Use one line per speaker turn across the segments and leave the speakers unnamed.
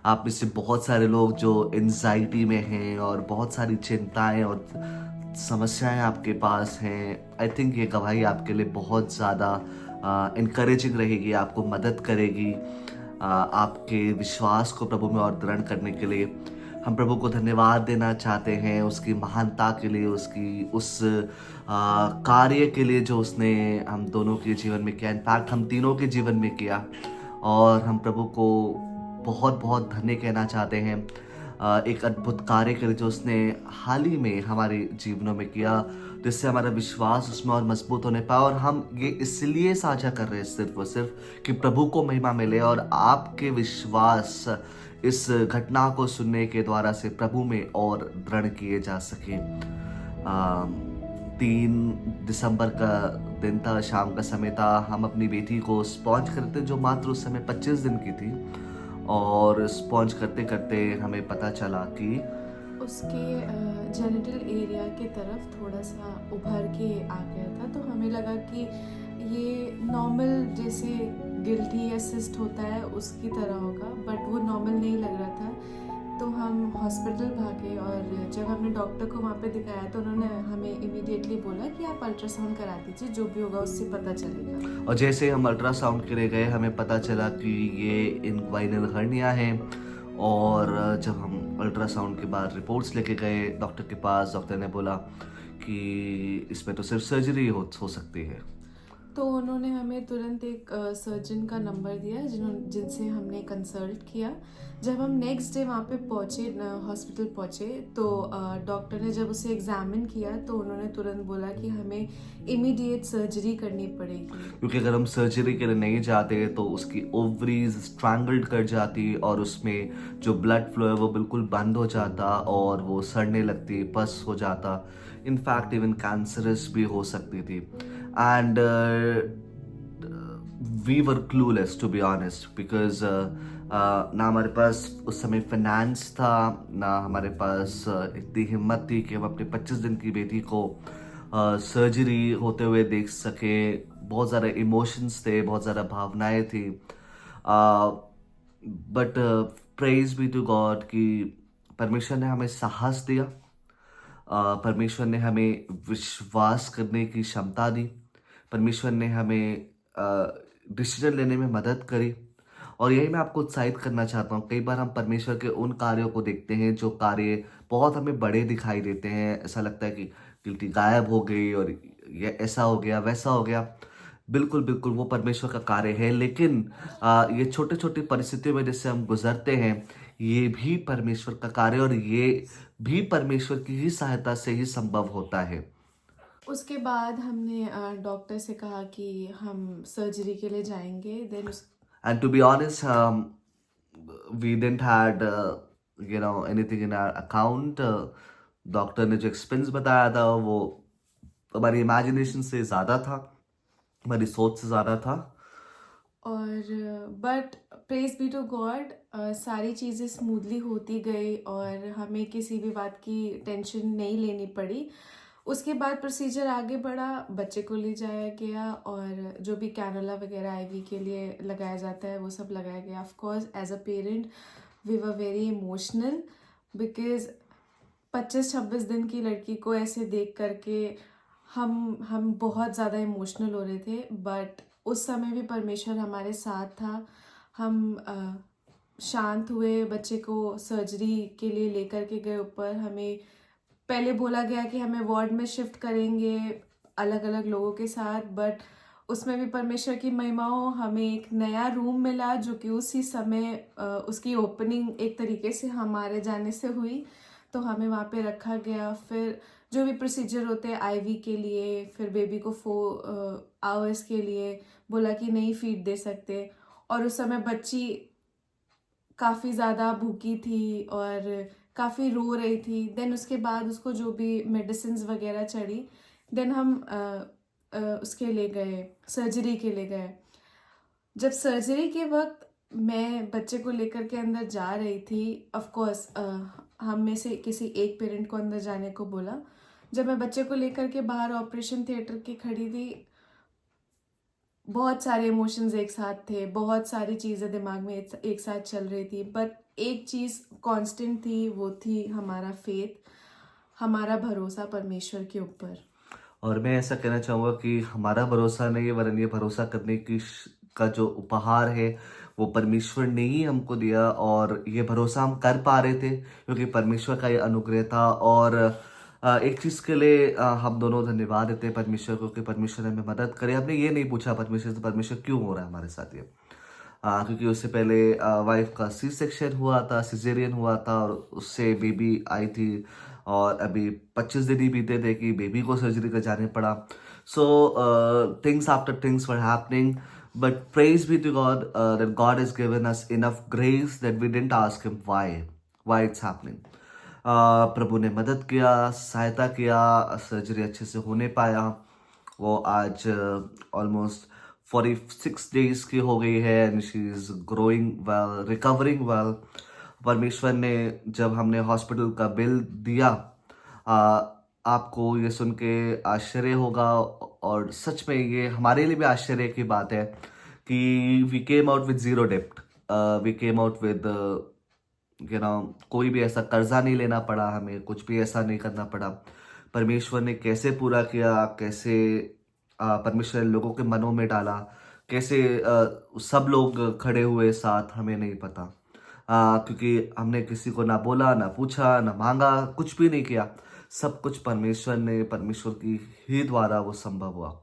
आप में से बहुत सारे लोग जो एंजाइटी में हैं और बहुत सारी चिंताएं और समस्याएं आपके पास हैं। आई थिंक ये गवाही आपके लिए बहुत ज़्यादा इनकरेजिंग रहेगी, आपको मदद करेगी आपके विश्वास को प्रभु में और दृढ़ करने के लिए। हम प्रभु को धन्यवाद देना चाहते हैं उसकी महानता के लिए, उसकी उस कार्य के लिए जो उसने हम दोनों के जीवन में किया, इनफैक्ट हम तीनों के जीवन में किया। और हम प्रभु को बहुत बहुत धन्य कहना चाहते हैं एक अद्भुत कार्य के लिए जो उसने हाल ही में हमारे जीवनों में किया, जिससे हमारा विश्वास उसमें और मजबूत होने पाए। और हम ये इसलिए साझा कर रहे हैं सिर्फ और सिर्फ कि प्रभु को महिमा मिले और आपके विश्वास इस घटना को सुनने के द्वारा से प्रभु में और दृढ़ किए जा सके। 3 दिसंबर का दिन था, शाम का समय था। हम अपनी बेटी को स्पॉन्ज करते जो मात्र उस समय 25 दिन की थी, और स्पॉन्ज करते करते हमें पता चला कि
उसके जेनिटल एरिया की तरफ थोड़ा सा उभर के आ गया था। तो हमें लगा कि ये नॉर्मल जैसे गिल्टी या सिस्ट होता है उसकी तरह होगा, बट वो नॉर्मल नहीं लग रहा था। तो हम हॉस्पिटल भागे और जब हमने डॉक्टर को वहाँ पे दिखाया तो उन्होंने हमें इमीडिएटली बोला कि आप अल्ट्रासाउंड करा दीजिए, जो भी होगा उससे पता चलेगा।
और जैसे हम अल्ट्रासाउंड के लिए गए हमें पता चला कि ये इनग्वाइनल हर्निया है। और जब हम अल्ट्रासाउंड के बाद रिपोर्ट्स लेके गए डॉक्टर के पास, डॉक्टर ने बोला कि इसमें तो सिर्फ सर्जरी हो सकती है।
तो उन्होंने हमें तुरंत एक सर्जन का नंबर दिया जिनसे हमने कंसल्ट किया। जब हम नेक्स्ट डे वहाँ पे पहुँचे, हॉस्पिटल पहुँचे, तो डॉक्टर ने जब उसे एग्जामिन किया तो उन्होंने तुरंत बोला कि हमें इमीडिएट सर्जरी करनी पड़ेगी।
क्योंकि अगर हम सर्जरी के लिए नहीं जाते तो उसकी ओवरीज स्ट्रैंगल्ड कर जाती और उसमें जो ब्लड फ्लो है वो बिल्कुल बंद हो जाता और वो सड़ने लगती, पस हो जाता, इनफैक्ट इवन कैंसरस भी हो सकती थी। And we were clueless to be honest, because ना हमारे पास उस समय फाइनेंस था, ना हमारे पास इतनी हिम्मत थी कि हम अपने 25 दिन की बेटी को सर्जरी होते हुए देख सके। बहुत ज़्यादा इमोशंस थे, बहुत ज़्यादा भावनाएं थी। But praise be to God कि परमेश्वर ने हमें साहस दिया, परमेश्वर ने हमें विश्वास करने की क्षमता दी, परमेश्वर ने हमें डिसीजन लेने में मदद करी। और यही मैं आपको उत्साहित करना चाहता हूँ। कई बार हम परमेश्वर के उन कार्यों को देखते हैं जो कार्य बहुत हमें बड़े दिखाई देते हैं, ऐसा लगता है कि गिल्टी गायब हो गई और ये ऐसा हो गया वैसा हो गया। बिल्कुल बिल्कुल वो परमेश्वर का कार्य है, लेकिन ये छोटे छोटे परिस्थितियों में जैसे हम गुजरते हैं, ये भी परमेश्वर का कार्य है और ये भी परमेश्वर की ही सहायता से ही संभव होता है।
उसके बाद हमने डॉक्टर से कहा कि हम सर्जरी के लिए जाएंगे। देन उस
and to be honest, we didn't had anything in our account. Doctor ने जो एक्सपेंस बताया था वो हमारी इमेजिनेशन से ज़्यादा था, हमारी सोच से ज़्यादा था।
और but praise be to God, सारी चीज़ें स्मूथली होती गई और हमें किसी भी बात की टेंशन नहीं लेनी पड़ी। उसके बाद प्रोसीजर आगे बढ़ा, बच्चे को ले जाया गया और जो भी कैनुला वगैरह आईवी के लिए लगाया जाता है वो सब लगाया गया। Of course as a parent we were very emotional, because 25-26 दिन की लड़की को ऐसे देख करके हम बहुत ज़्यादा इमोशनल हो रहे थे। बट उस समय भी परमेश्वर हमारे साथ था। हम शांत हुए, बच्चे को सर्जरी के लिए लेकर के गए ऊपर। हमें पहले बोला गया कि हमें वार्ड में शिफ्ट करेंगे अलग अलग लोगों के साथ, बट उसमें भी परमेश्वर की महिमा हो, हमें एक नया रूम मिला जो कि उसी समय उसकी ओपनिंग एक तरीके से हमारे जाने से हुई। तो हमें वहाँ पे रखा गया। फिर जो भी प्रोसीजर होते हैं आईवी के लिए, फिर बेबी को 4 आवर्स के लिए बोला कि नहीं फीड दे सकते। और उस समय बच्ची काफ़ी ज़्यादा भूखी थी और काफ़ी रो रही थी। देन उसके बाद उसको जो भी मेडिसिन्स वगैरह चढ़ी, देन हम उसके ले गए, सर्जरी के लिए गए। जब सर्जरी के वक्त मैं बच्चे को लेकर के अंदर जा रही थी, ऑफ कोर्स हम में से किसी एक पेरेंट को अंदर जाने को बोला। जब मैं बच्चे को लेकर के बाहर ऑपरेशन थिएटर के खड़ी थी, बहुत सारे इमोशंस एक साथ थे, बहुत सारी चीज़ें दिमाग में एक साथ चल रही थी, बट एक चीज़ कांस्टेंट थी, वो थी हमारा फेथ, हमारा भरोसा परमेश्वर के ऊपर।
और मैं ऐसा कहना चाहूँगा कि हमारा भरोसा नहीं है, वरन ये भरोसा करने का जो उपहार है वो परमेश्वर ने ही हमको दिया, और ये भरोसा हम कर पा रहे थे क्योंकि परमेश्वर का ये अनुग्रह था। और एक चीज़ के लिए हम दोनों धन्यवाद देते हैं परमेश्वर को कि परमेश्वर ने हमें मदद करे। हमने ये नहीं पूछा परमेश्वर से परमेश्वर क्यों हो रहा है हमारे साथ ये। क्योंकि उससे पहले वाइफ का सी सेक्शन हुआ था, सिजेरियन हुआ था, और उससे बेबी आई थी, और अभी 25 दिन ही बीते थे कि बेबी को सर्जरी कर जाने पड़ा। So things after things were happening, but praise be to God that God has given us enough grace that we didn't ask him why it's happening. प्रभु ने मदद किया, सहायता किया, सर्जरी अच्छे से होने पाया। वो आज ऑलमोस्ट 46 डेज की हो गई है, and she is growing well, recovering well. परमेश्वर ने, जब हमने हॉस्पिटल का बिल दिया, आ, आपको ये सुन के आश्चर्य होगा, और सच में ये हमारे लिए भी आश्चर्य की बात है कि we came out with zero डेप्ट। वी केम आउट विद कोई भी ऐसा कर्जा नहीं लेना पड़ा, हमें कुछ भी ऐसा नहीं करना पड़ा। परमेश्वर ने कैसे पूरा किया, कैसे परमेश्वर ने लोगों के मनों में डाला, कैसे सब लोग खड़े हुए साथ, हमें नहीं पता। क्योंकि हमने किसी को ना बोला, ना पूछा, ना मांगा, कुछ भी नहीं किया। सब कुछ परमेश्वर ने, परमेश्वर की ही द्वारा वो संभव हुआ।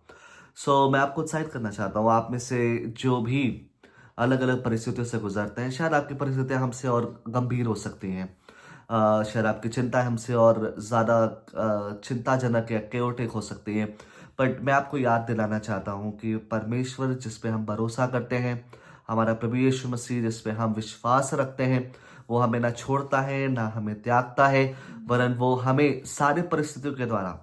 सो मैं आपको उत्साहित करना चाहता हूँ, आप में से जो भी अलग अलग परिस्थितियों से गुजरते हैं, शायद आपकी परिस्थितियां हमसे और गंभीर हो सकती हैं। शायद आपकी चिंता हमसे और ज़्यादा चिंताजनक या केओटिक हो सकती है। बट मैं आपको याद दिलाना चाहता हूँ कि परमेश्वर जिस पे हम भरोसा करते हैं, हमारा प्रभु यीशु मसीह जिस पे हम विश्वास रखते हैं, वो हमें ना छोड़ता है ना हमें त्यागता है, वरन वो हमें सारी परिस्थितियों के द्वारा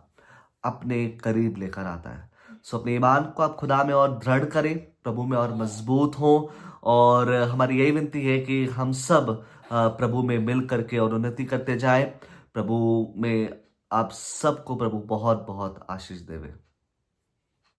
अपने करीब लेकर आता है। सो अपने ईमान को आप खुदा में और दृढ़ करें, प्रभु में और मजबूत हों, और हमारी यही विनती है कि हम सब प्रभु में मिल करके और उन्नति करते जाएं। प्रभु में आप सबको प्रभु बहुत बहुत आशीष देवे।